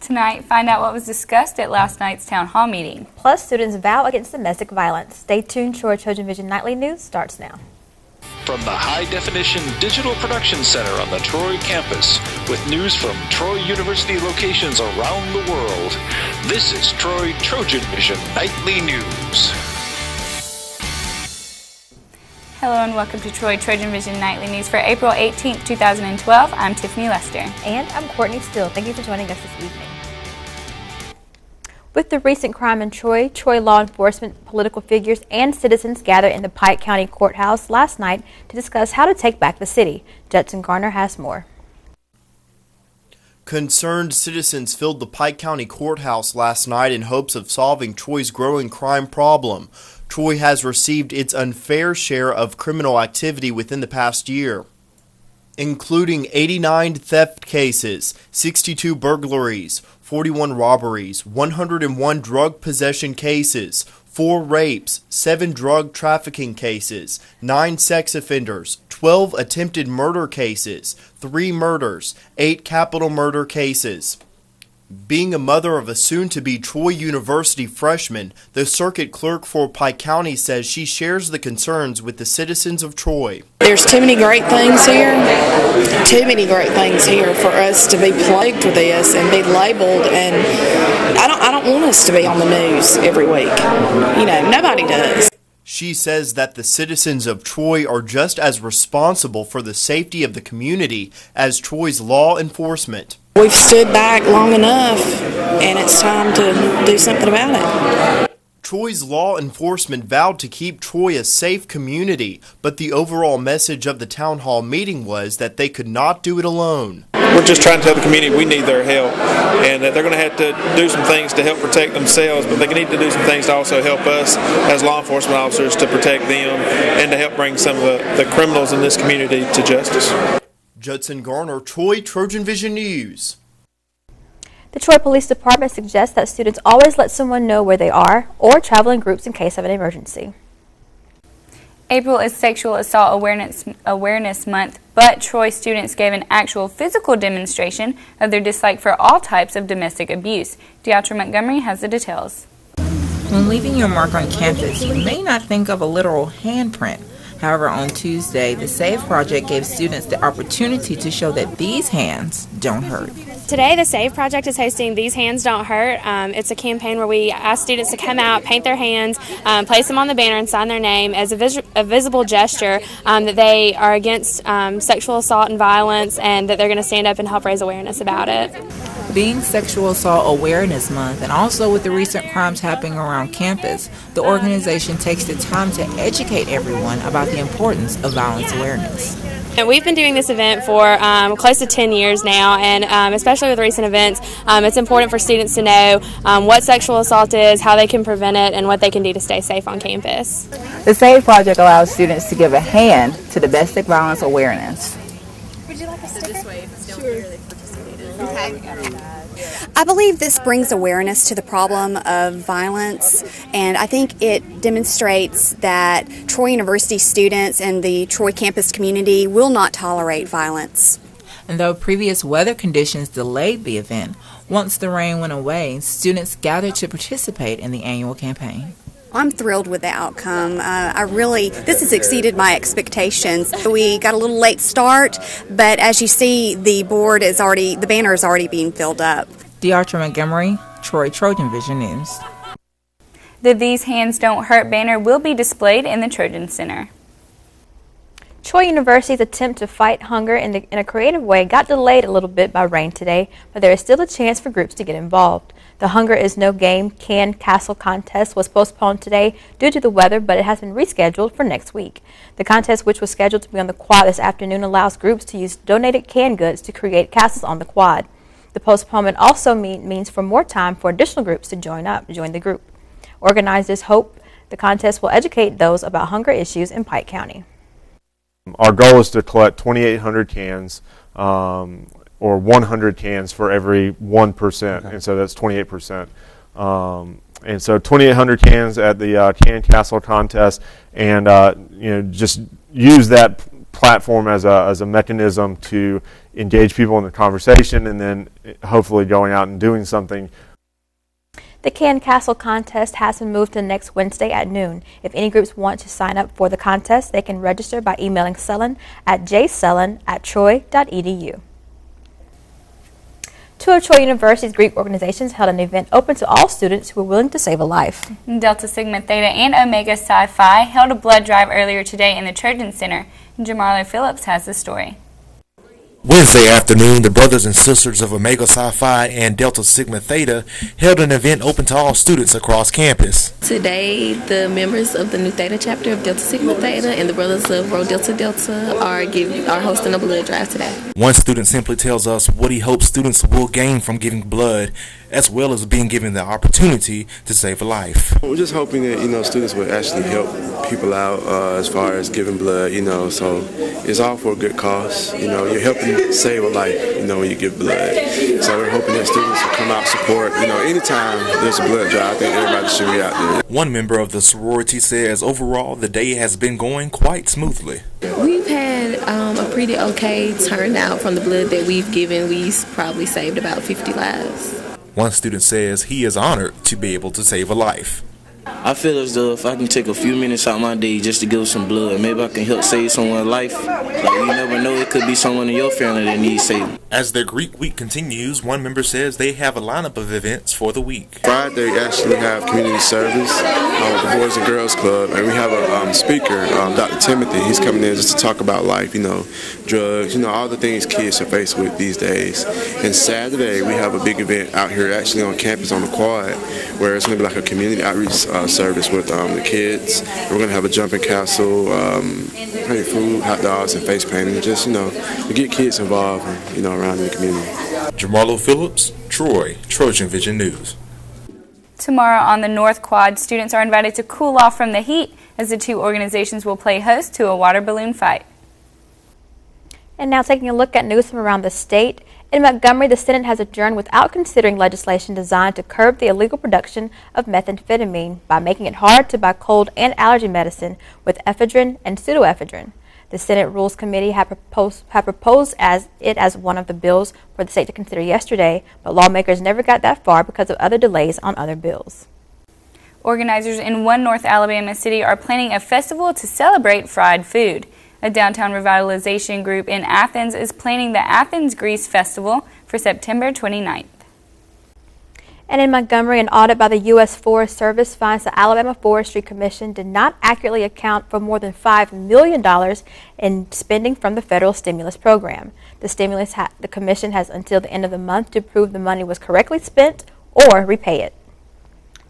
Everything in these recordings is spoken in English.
tonight, find out what was discussed at last night's town hall meeting. Plus, students vow against domestic violence. Stay tuned. TrojanVision Nightly News starts now. From the high-definition digital production center on the Troy campus, with news from Troy University locations around the world, this is TrojanVision Nightly News. Hello and welcome to TrojanVision Nightly News for April 18th, 2012. I'm Tiffany Lester. And I'm Courtney Steele. Thank you for joining us this evening. With the recent crime in Troy law enforcement, political figures, and citizens gathered in the Pike County Courthouse last night to discuss how to take back the city. Judson Garner has more. Concerned citizens filled the Pike County Courthouse last night in hopes of solving Troy's growing crime problem. Troy has received its unfair share of criminal activity within the past year, including 89 theft cases, 62 burglaries, 41 robberies, 101 drug possession cases, 4 rapes, 7 drug trafficking cases, 9 sex offenders, 12 attempted murder cases, 3 murders, 8 capital murder cases. Being a mother of a soon-to-be Troy University freshman, the circuit clerk for Pike County says she shares the concerns with the citizens of Troy. There's too many great things here, for us to be plagued with this and be labeled, and I don't want us to be on the news every week. You know, nobody does. She says that the citizens of Troy are just as responsible for the safety of the community as Troy's law enforcement. We've stood back long enough, and it's time to do something about it. Troy's law enforcement vowed to keep Troy a safe community, but the overall message of the town hall meeting was that they could not do it alone. We're just trying to tell the community we need their help, and that they're going to have to do some things to help protect themselves, but they need to do some things to also help us as law enforcement officers to protect them and to help bring some of the criminals in this community to justice. Judson Garner, Troy, TrojanVision News. The Troy Police Department suggests that students always let someone know where they are or travel in groups in case of an emergency. April is Sexual Assault Awareness Month, but Troy students gave an actual physical demonstration of their dislike for all types of domestic abuse. Deatra Montgomery has the details. When leaving your mark on campus, you may not think of a literal handprint. However, on Tuesday, the SAVE Project gave students the opportunity to show that these hands don't hurt. Today, the SAVE Project is hosting These Hands Don't Hurt. It's a campaign where we ask students to come out, paint their hands, place them on the banner and sign their name as a visible gesture that they are against sexual assault and violence, and that they're going to stand up and help raise awareness about it. Being Sexual Assault Awareness Month, and also with the recent crimes happening around campus, the organization takes the time to educate everyone about the importance of violence awareness. And we've been doing this event for close to 10 years now, and especially with recent events, it's important for students to know what sexual assault is, how they can prevent it, and what they can do to stay safe on campus. The SAVE Project allows students to give a hand to domestic violence awareness. Would you like a sticker? Sure. Okay. I believe this brings awareness to the problem of violence, and I think it demonstrates that Troy University students and the Troy campus community will not tolerate violence. And though previous weather conditions delayed the event, once the rain went away, students gathered to participate in the annual campaign. I'm thrilled with the outcome. This has exceeded my expectations. We got a little late start, but as you see, the banner is already being filled up. Deatra Montgomery, Troy TrojanVision News. The These Hands Don't Hurt banner will be displayed in the Trojan Center. Troy University's attempt to fight hunger in a creative way got delayed a little bit by rain today, but there is still a chance for groups to get involved. The Hunger is No Game Can Castle contest was postponed today due to the weather, but it has been rescheduled for next week. The contest, which was scheduled to be on the quad this afternoon, allows groups to use donated canned goods to create castles on the quad. The postponement also means for more time for additional groups to join the group. Organizers hope the contest will educate those about hunger issues in Pike County. Our goal is to collect 2,800 cans or 100 cans for every 1%, and so that's 28%. And so 2,800 cans at the Can Castle contest, and just use that platform as a mechanism to engage people in the conversation, and then hopefully going out and doing something. The Can Castle contest has been moved to next Wednesday at noon. If any groups want to sign up for the contest, they can register by emailing Sullen at jsullen@troy.edu. Two of Troy University's Greek organizations held an event open to all students who were willing to save a life. Delta Sigma Theta and Omega Psi Phi held a blood drive earlier today in the Trojan Center. Jamarlo Phillips has the story. Wednesday afternoon, the brothers and sisters of Omega Psi Phi and Delta Sigma Theta held an event open to all students across campus. Today, the members of the New Theta chapter of Delta Sigma Theta and the brothers of Rho Delta Delta are hosting a blood drive today. One student simply tells us what he hopes students will gain from giving blood, as well as being given the opportunity to save a life. We're just hoping that students will actually help people out as far as giving blood. So it's all for a good cause. You're helping save a life. When you give blood. So we're hoping that students will come out support. Anytime there's a blood drive, I think everybody should be out there. One member of the sorority says overall the day has been going quite smoothly. We've had a pretty okay turnout from the blood that we've given. We've probably saved about 50 lives. One student says he is honored to be able to save a life. I feel as though if I can take a few minutes out of my day just to give some blood, maybe I can help save someone's life. You never know, it could be someone in your family that needs saving. As the Greek week continues, one member says they have a lineup of events for the week. Friday, we actually have community service with the Boys and Girls Club, and we have a speaker, Dr. Timothy. He's coming in just to talk about life, drugs, all the things kids are faced with these days. And Saturday, we have a big event out here actually on campus on the quad, where it's going to be like a community outreach service with the kids. We're going to have a jumping castle, food, hot dogs, and face painting, just, to get kids involved, around in the community. Jamarlo Phillips, Troy, TrojanVision News. Tomorrow on the North Quad, students are invited to cool off from the heat as the two organizations will play host to a water balloon fight. And now taking a look at news from around the state. In Montgomery, the Senate has adjourned without considering legislation designed to curb the illegal production of methamphetamine by making it hard to buy cold and allergy medicine with ephedrine and pseudoephedrine. The Senate Rules Committee had proposed as one of the bills for the state to consider yesterday, but lawmakers never got that far because of other delays on other bills. Organizers in one North Alabama city are planning a festival to celebrate fried food. A downtown revitalization group in Athens is planning the Athens Grease Festival for September 29th. And in Montgomery, an audit by the U.S. Forest Service finds the Alabama Forestry Commission did not accurately account for more than $5 million in spending from the federal stimulus program. The commission has until the end of the month to prove the money was correctly spent or repay it.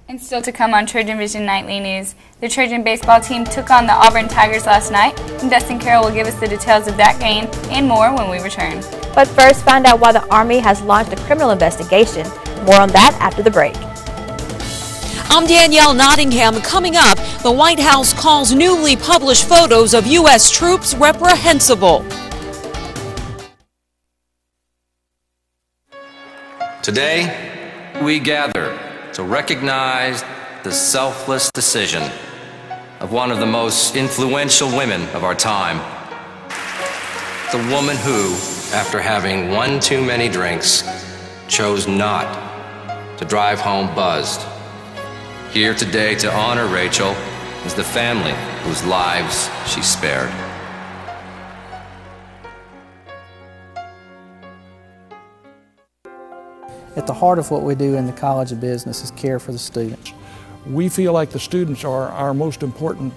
And still to come on TrojanVision Nightly News, the Trojan baseball team took on the Auburn Tigers last night, and Dustin Carroll will give us the details of that game and more when we return. But first, find out why the Army has launched a criminal investigation. More on that after the break. I'm Danielle Nottingham. Coming up, the White House calls newly published photos of U.S. troops reprehensible. Today, we gather to recognize the selfless decision of one of the most influential women of our time. The woman who, after having one too many drinks, chose not to drive home buzzed. Here today to honor Rachel is the family whose lives she spared. At the heart of what we do in the College of Business is care for the students. We feel like the students are our most important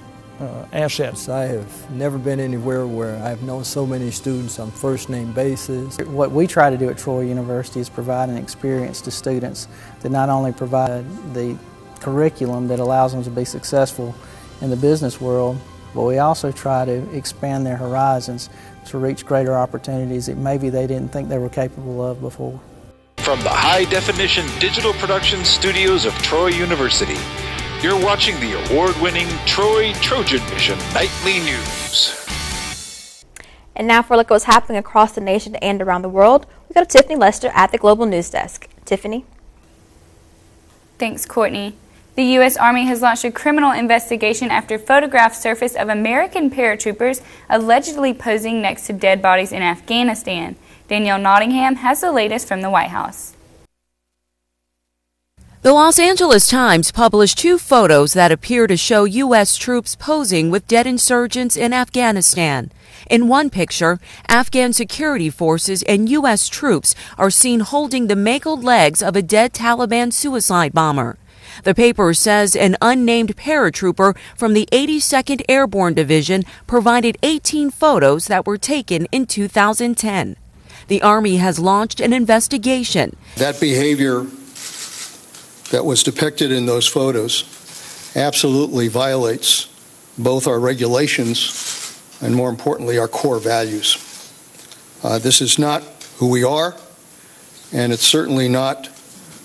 assets. I have never been anywhere where I've known so many students on first-name basis. What we try to do at Troy University is provide an experience to students that not only provide the curriculum that allows them to be successful in the business world, but we also try to expand their horizons to reach greater opportunities that maybe they didn't think they were capable of before. From the high-definition digital production studios of Troy University, you're watching the award-winning TrojanVision Nightly News. And now for a look at what's happening across the nation and around the world, we go to Tiffany Lester at the Global News Desk. Tiffany? Thanks, Courtney. The U.S. Army has launched a criminal investigation after photographs surfaced of American paratroopers allegedly posing next to dead bodies in Afghanistan. Danielle Nottingham has the latest from the White House. The Los Angeles Times published 2 photos that appear to show U.S. troops posing with dead insurgents in Afghanistan. In one picture, Afghan security forces and U.S. troops are seen holding the mangled legs of a dead Taliban suicide bomber. The paper says an unnamed paratrooper from the 82nd Airborne Division provided 18 photos that were taken in 2010. The Army has launched an investigation. That behavior that was depicted in those photos absolutely violates both our regulations and, more importantly, our core values. This is not who we are, and it's certainly not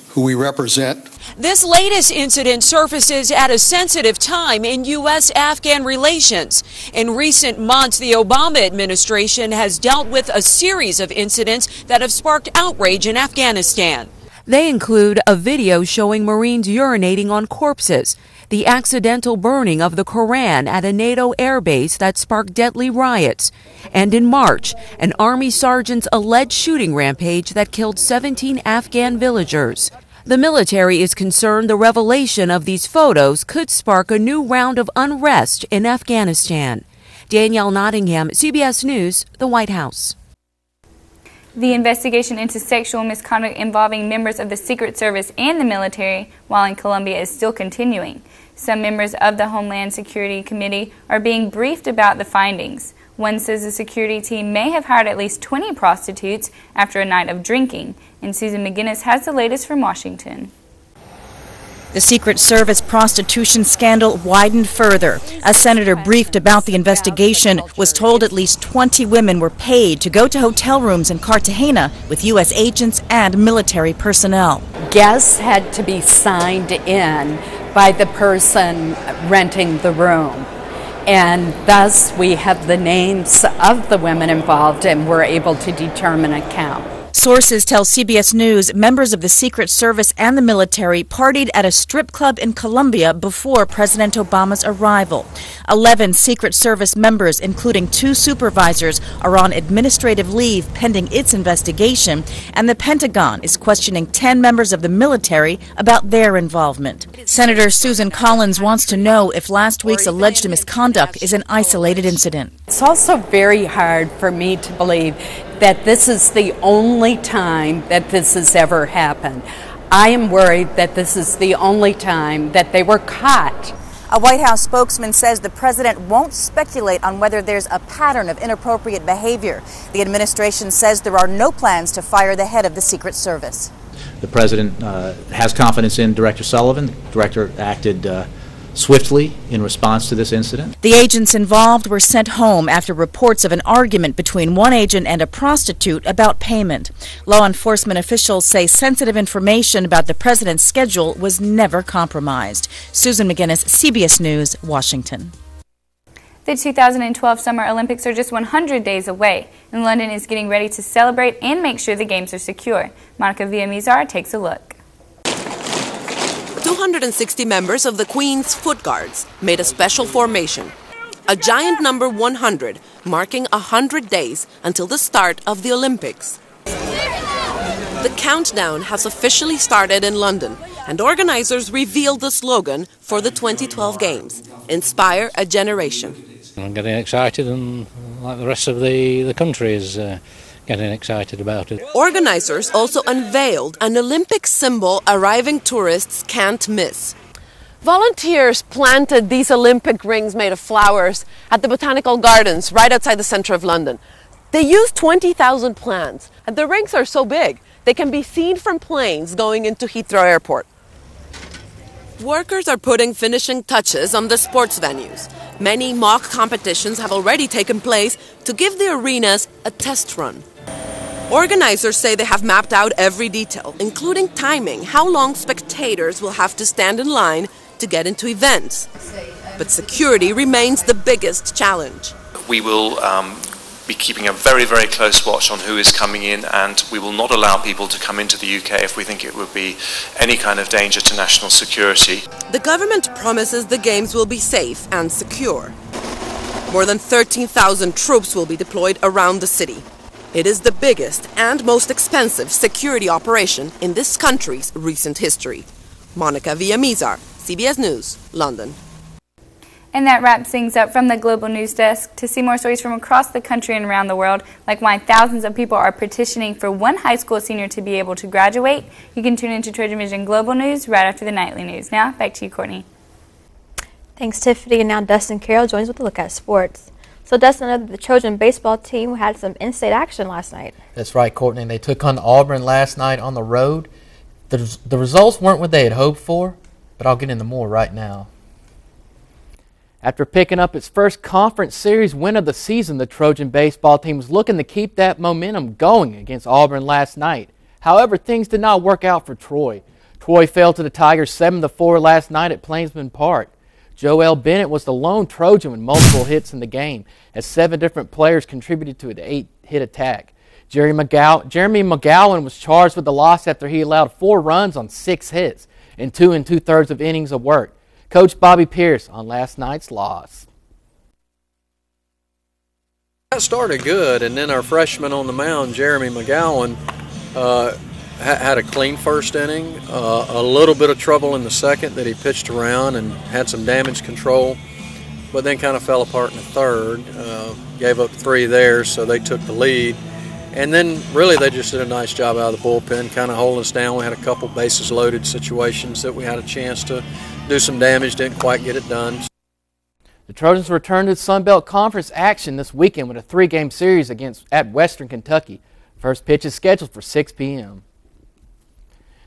who we represent. This latest incident surfaces at a sensitive time in U.S.-Afghan relations. In recent months, the Obama administration has dealt with a series of incidents that have sparked outrage in Afghanistan. They include a video showing Marines urinating on corpses, the accidental burning of the Koran at a NATO airbase that sparked deadly riots, and in March, an Army sergeant's alleged shooting rampage that killed 17 Afghan villagers. The military is concerned the revelation of these photos could spark a new round of unrest in Afghanistan. Danielle Nottingham, CBS News, the White House. The investigation into sexual misconduct involving members of the Secret Service and the military while in Colombia is still continuing. Some members of the Homeland Security Committee are being briefed about the findings. One says the security team may have hired at least 20 prostitutes after a night of drinking. And Susan McGinnis has the latest from Washington. The Secret Service prostitution scandal widened further. A senator briefed about the investigation was told at least 20 women were paid to go to hotel rooms in Cartagena with U.S. agents and military personnel. Guests had to be signed in by the person renting the room. And thus we have the names of the women involved and we're able to determine a count. Sources tell CBS News members of the Secret Service and the military partied at a strip club in Colombia before President Obama's arrival. 11 Secret Service members, including 2 supervisors, are on administrative leave pending its investigation, and the Pentagon is questioning 10 members of the military about their involvement. Senator Susan Collins wants to know if last week's alleged misconduct is an isolated incident. It's also very hard for me to believe that this is the only time that this has ever happened. I am worried that this is the only time that they were caught. A White House spokesman says the president won't speculate on whether there's a pattern of inappropriate behavior. The administration says there are no plans to fire the head of the Secret Service. The president has confidence in Director Sullivan. The director acted swiftly in response to this incident. The agents involved were sent home after reports of an argument between one agent and a prostitute about payment. Law enforcement officials say sensitive information about the president's schedule was never compromised. Susan McGinnis, CBS News, Washington. The 2012 Summer Olympics are just 100 days away, and London is getting ready to celebrate and make sure the games are secure. Monica Villamizar takes a look. 260 members of the Queen's Foot Guards made a special formation, a giant number 100, marking 100 days until the start of the Olympics. The countdown has officially started in London, and organizers revealed the slogan for the 2012 Games, Inspire a Generation. I'm getting excited, and like the rest of the country is getting excited about it. Organizers also unveiled an Olympic symbol arriving tourists can't miss. Volunteers planted these Olympic rings made of flowers at the Botanical Gardens right outside the centre of London. They used 20,000 plants, and the rings are so big they can be seen from planes going into Heathrow Airport. Workers are putting finishing touches on the sports venues. Many mock competitions have already taken place to give the arenas a test run. Organizers say they have mapped out every detail, including timing, how long spectators will have to stand in line to get into events. But security remains the biggest challenge. We will be keeping a very, very close watch on who is coming in, and we will not allow people to come into the UK if we think it would be any kind of danger to national security. The government promises the games will be safe and secure. More than 13,000 troops will be deployed around the city. It is the biggest and most expensive security operation in this country's recent history. Monica Villamizar, CBS News, London. And that wraps things up from the Global News Desk. To see more stories from across the country and around the world, like why thousands of people are petitioning for one high school senior to be able to graduate, you can tune into TrojanVision Global News right after the nightly news. Now, back to you, Courtney. Thanks, Tiffany. And now Dustin Carroll joins with a look at sports. So, Dustin, the Trojan baseball team had some in-state action last night. That's right, Courtney. They took on Auburn last night on the road. The results weren't what they had hoped for, but I'll get into more right now. After picking up its first conference series win of the season, the Trojan baseball team was looking to keep that momentum going against Auburn last night. However, things did not work out for Troy. Troy fell to the Tigers 7-4 last night at Plainsman Park. Joel Bennett was the lone Trojan with multiple hits in the game, as 7 different players contributed to an 8-hit attack. Jeremy McGowan was charged with the loss after he allowed 4 runs on 6 hits and 2 2/3 of innings of work. Coach Bobby Pierce on last night's loss. That started good, and then our freshman on the mound, Jeremy McGowan, had a clean first inning, a little bit of trouble in the second that he pitched around and had some damage control, but then kind of fell apart in the third. Gave up 3 there, so they took the lead. And then really they just did a nice job out of the bullpen, kind of holding us down. We had a couple bases loaded situations that we had a chance to do some damage, didn't quite get it done. The Trojans returned to Sun Belt Conference action this weekend with a 3-game series at Western Kentucky. First pitch is scheduled for 6 p.m.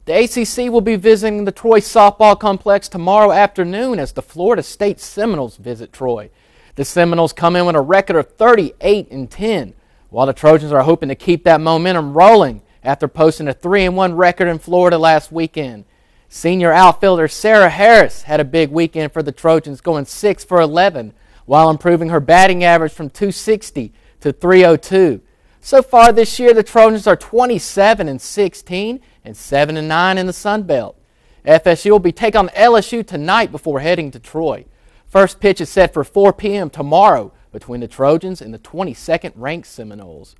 The ACC will be visiting the Troy softball complex tomorrow afternoon as the Florida State Seminoles visit Troy. The Seminoles come in with a record of 38-10, while the Trojans are hoping to keep that momentum rolling after posting a 3-1 record in Florida last weekend. Senior outfielder Sarah Harris had a big weekend for the Trojans, going 6 for 11, while improving her batting average from .260 to .302. So far this year, the Trojans are 27-16 and 7-9 in the Sun Belt. FSU will be taking on LSU tonight before heading to Troy. First pitch is set for 4 p.m. tomorrow between the Trojans and the 22nd ranked Seminoles.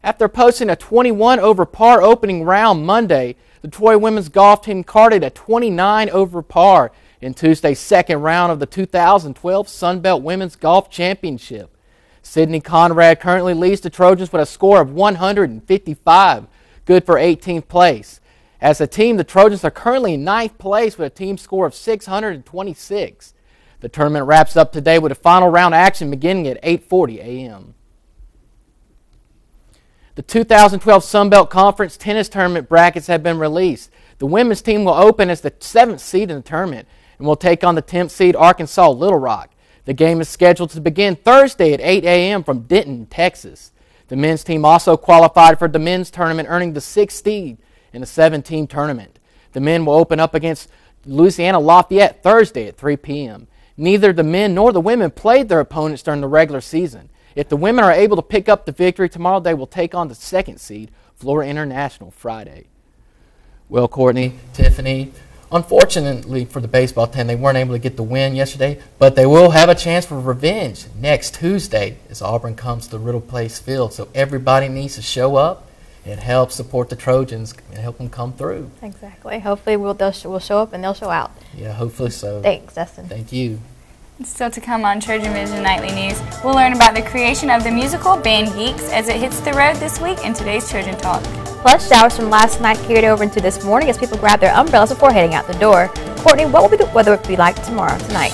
After posting a 21 over par opening round Monday, the Troy women's golf team carded a 29 over par in Tuesday's second round of the 2012 Sun Belt Women's Golf Championship. Sydney Conrad currently leads the Trojans with a score of 155, good for 18th place. As a team, the Trojans are currently in 9th place with a team score of 626. The tournament wraps up today with a final round action beginning at 8:40 a.m. The 2012 Sun Belt Conference tennis tournament brackets have been released. The women's team will open as the 7th seed in the tournament and will take on the 10th seed Arkansas Little Rock. The game is scheduled to begin Thursday at 8 a.m. from Denton, Texas. The men's team also qualified for the men's tournament, earning the 6th seed in a 7-team tournament. The men will open up against Louisiana Lafayette Thursday at 3 p.m. Neither the men nor the women played their opponents during the regular season. If the women are able to pick up the victory tomorrow, they will take on the 2nd seed, Florida International, Friday. Well, Courtney, Tiffany, unfortunately for the baseball team, they weren't able to get the win yesterday, but they will have a chance for revenge next Tuesday as Auburn comes to Riddle Place Field. So everybody needs to show up and help support the Trojans and help them come through. Exactly. Hopefully we'll show up and they'll show out. Yeah, hopefully so. Thanks, Dustin. Thank you. Still to come on TrojanVision Nightly News, we'll learn about the creation of the musical Band Geeks as it hits the road this week in today's Trojan Talk. Plus, showers from last night carried over into this morning as people grab their umbrellas before heading out the door. Courtney, what will the weather be like tonight?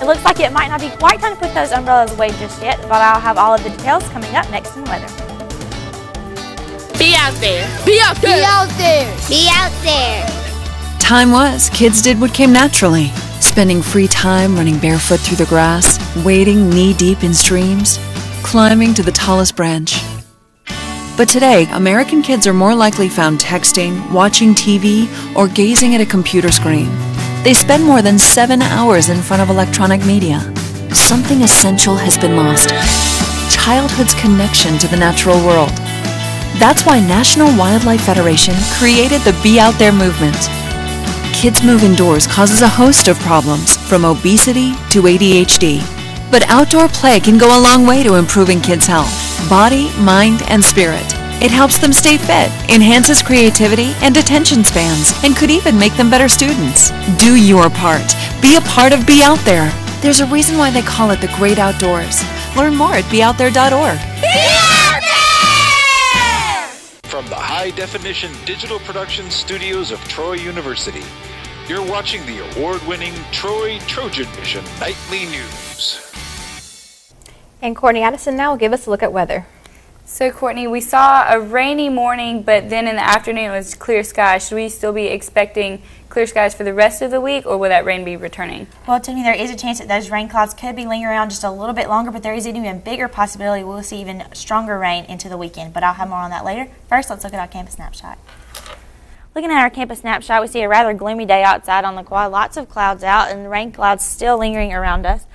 It looks like it might not be quite time to put those umbrellas away just yet, but I'll have all of the details coming up next in weather. Be out there. Be out there. Be out there. Be out there. Time was, kids did what came naturally. Spending free time running barefoot through the grass, wading knee-deep in streams, climbing to the tallest branch. But today, American kids are more likely found texting, watching TV, or gazing at a computer screen. They spend more than 7 hours in front of electronic media. something essential has been lost: childhood's connection to the natural world. That's why National Wildlife Federation created the Be Out There movement. Kids move indoors causes a host of problems, from obesity to ADHD. But outdoor play can go a long way to improving kids' health, body, mind, and spirit. It helps them stay fit, enhances creativity and attention spans, and could even make them better students. Do your part. Be a part of Be Out There. There's a reason why they call it the Great Outdoors. Learn more at beoutthere.org. From the high-definition digital production studios of Troy University, you're watching the award-winning TrojanVision Nightly News. And Courtney Addison now will give us a look at weather. So Courtney, we saw a rainy morning, but then in the afternoon it was clear skies. Should we still be expecting clear skies for the rest of the week, or will that rain be returning? Well, Tiffany, there is a chance that those rain clouds could be lingering around just a little bit longer, but there is an even bigger possibility we'll see even stronger rain into the weekend. But I'll have more on that later. First, let's look at our campus snapshot. Looking at our campus snapshot, we see a rather gloomy day outside on the quad. Lots of clouds out and rain clouds still lingering around us.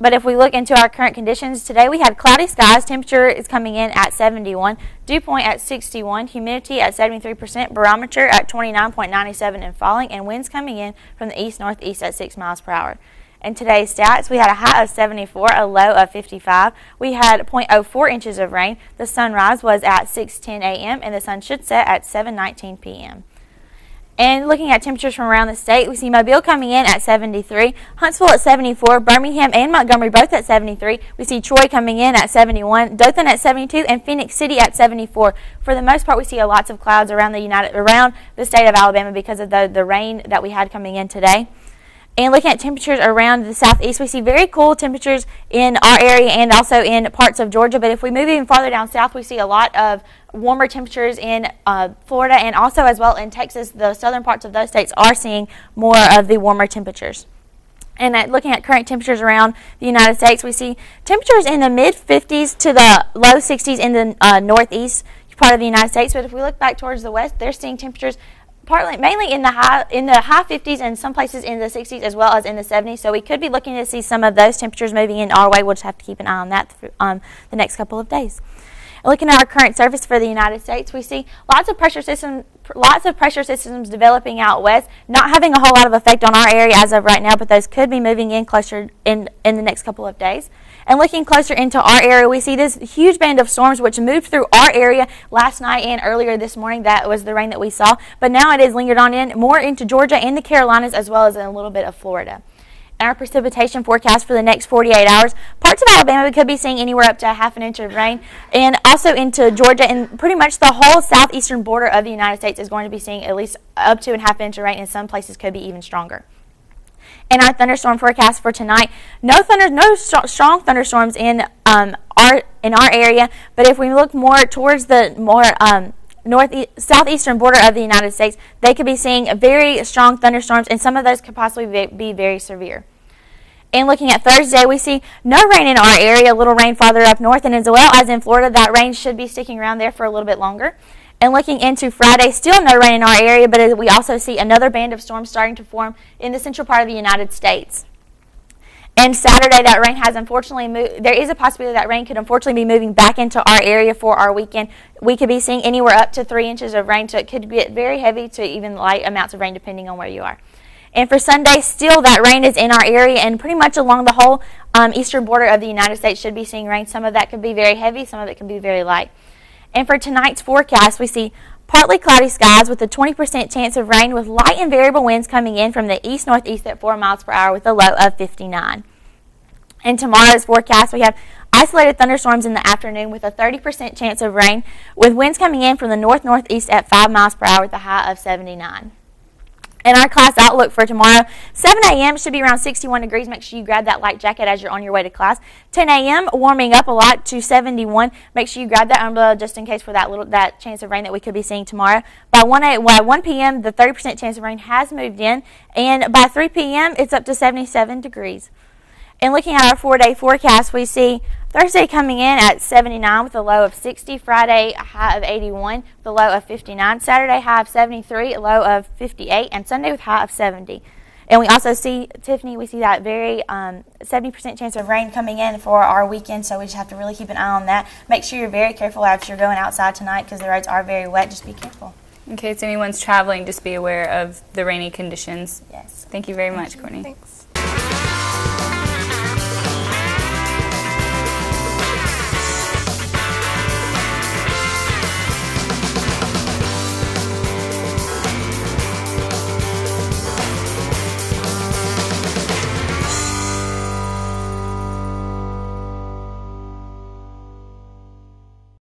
But if we look into our current conditions, today we had cloudy skies. Temperature is coming in at 71, dew point at 61, humidity at 73%, barometer at 29.97 and falling, and winds coming in from the east-northeast at 6 miles per hour. In today's stats, we had a high of 74, a low of 55. We had 0.04 inches of rain. The sunrise was at 6:10 a.m. and the sun should set at 7:19 p.m. And looking at temperatures from around the state, we see Mobile coming in at 73, Huntsville at 74, Birmingham and Montgomery both at 73. We see Troy coming in at 71, Dothan at 72, and Phoenix City at 74. For the most part, we see lots of clouds around the state of Alabama because of the rain that we had coming in today. And looking at temperatures around the southeast, we see very cool temperatures in our area and also in parts of Georgia. But if we move even farther down south, we see a lot of warmer temperatures in Florida and also as well in Texas. The southern parts of those states are seeing more of the warmer temperatures. And looking at current temperatures around the United States, we see temperatures in the mid-50s to the low 60s in the northeast part of the United States. But if we look back towards the west, they're seeing temperatures mainly in the high 50s and some places in the 60s as well as in the 70s. So we could be looking to see some of those temperatures moving in our way. We'll just have to keep an eye on that the next couple of days. Looking at our current surface for the United States, we see lots of pressure systems developing out west, not having a whole lot of effect on our area as of right now, but those could be moving in closer in the next couple of days. And looking closer into our area, we see this huge band of storms which moved through our area last night and earlier this morning. That was the rain that we saw. But now it is lingered on in more into Georgia and the Carolinas as well as in a little bit of Florida. And our precipitation forecast for the next 48 hours, parts of Alabama we could be seeing anywhere up to a half an inch of rain. And also into Georgia and pretty much the whole southeastern border of the United States is going to be seeing at least up to a half inch of rain, and some places could be even stronger. And our thunderstorm forecast for tonight, no strong thunderstorms in our area, but if we look more towards the southeastern border of the United States, they could be seeing very strong thunderstorms, and some of those could possibly be very severe. And looking at Thursday, we see no rain in our area, a little rain farther up north, and as well as in Florida, that rain should be sticking around there for a little bit longer. And looking into Friday, still no rain in our area, but we also see another band of storms starting to form in the central part of the United States. And Saturday, that rain has unfortunately moved. There is a possibility that rain could unfortunately be moving back into our area for our weekend. We could be seeing anywhere up to 3 inches of rain, so it could get very heavy to even light amounts of rain depending on where you are. And for Sunday, still that rain is in our area, and pretty much along the whole eastern border of the United States should be seeing rain. Some of that could be very heavy, some of it can be very light. And for tonight's forecast, we see partly cloudy skies with a 20% chance of rain with light and variable winds coming in from the east-northeast at 4 miles per hour with a low of 59. In tomorrow's forecast, we have isolated thunderstorms in the afternoon with a 30% chance of rain with winds coming in from the north-northeast at 5 miles per hour with a high of 79. And our class outlook for tomorrow, 7 a.m. should be around 61 degrees. Make sure you grab that light jacket as you're on your way to class. 10 a.m. warming up a lot to 71. Make sure you grab that umbrella just in case for that chance of rain that we could be seeing tomorrow. By 1 p.m., the 30% chance of rain has moved in. And by 3 p.m., it's up to 77 degrees. And looking at our 4-day forecast, we see Thursday coming in at 79 with a low of 60. Friday, a high of 81 with a low of 59. Saturday, high of 73, a low of 58. And Sunday with high of 70. And we also see, Tiffany, we see that very 70% chance of rain coming in for our weekend, so we just have to really keep an eye on that. Make sure you're very careful after you're going outside tonight because the roads are very wet. Just be careful. In case anyone's traveling, just be aware of the rainy conditions. Yes. Thank you very much, Courtney. Thanks.